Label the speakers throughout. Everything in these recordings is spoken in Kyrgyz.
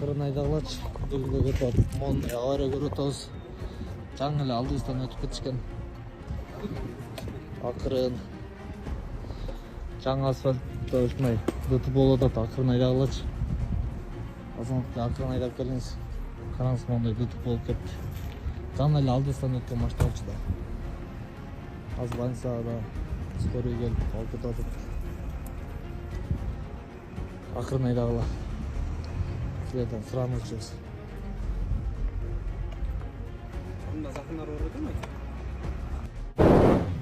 Speaker 1: акырын айдагылачы. Бүгүнкү кетип атып, мондай авария көрүп атабыз. Жаңы эле алдыбыздан өтүп кетишкен. Акырын. Жаңы асфальтта ушундай дутуп болуп атат, акырын айдагылачы. Азаматка акырын айдап келиңиз. Караңыз, мондай дутуп болуп кетти. Жаңы эле алдыбыздан өткөн машиналчы да. Аз больницага скорый келип алып кетип атат. Акырын айдагыла. Силерден суранычыбыз.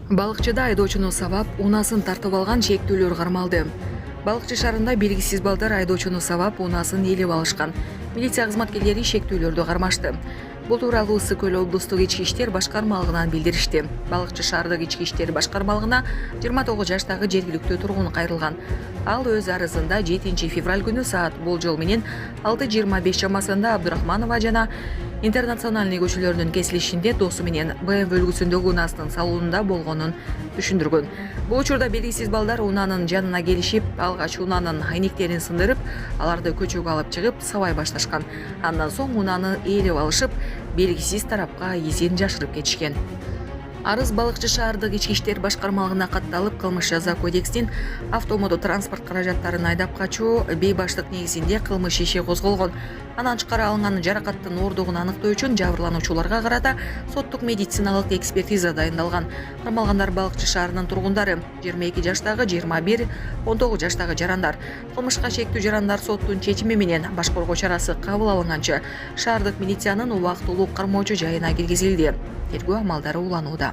Speaker 2: Балыкчыда айдоочуну сабап, унаасын тартып алган чектүүлөр кармалды. Балыкчы шаарында белгисиз балдар айдоочуну сабап, унаасын ээлеп алышкан. Милиция кызматкерлери шектүүлөрдү кармашты. Бул тууралуу Ысык Көл облустук ички иштер башкармалыгынан билдиришти. Балыкчы шаардык ички иштер башкармалыгына 29 жаштагы жергиликтүү тургун кайрылган. Ал өз арызында 7 февраль күнү саат болжол менен 6:25 чамасында Абдурахманова жана Интернациональный көчөлөрүнүн кесилишинде досу менен BMW үлгүсүндөгү унаасынын салонунда болгонун түшүндүргөн. Бул учурда белгисиз балдар унаанын жанына келишип, алгач унаанын айнектерин сындырып, аларды көчөгө алып чыгып сабай башташкан. Андан соң унааны ээлеп алышып, белгисиз тарапка изин жашырып кетишкен. Арыз Балыкчы шаардык ички иштер башкармалыгына катталып, кылмыш жаза кодексинин автомото транспорт каражаттарын айдап качуу бейбаштык негизинде кылмыш иши козголгон. Анан чыгара алынган жаракаттын оордугун аныктоо үчүн жабырлануучуларга карата соттук медициналык экспертиза дайындалган. Кармалгандар Балыкчы шаарынын тургундары, 22 жаштагы 21, 19 жаштагы жарандар. Кылмышка шектүү жарандар соттун чечими менен башкаруу чарасы кабыл алынганча шаардык милициянын убактылуу кармоочу жайына киргизилди. Тергөө амалдары уланууда.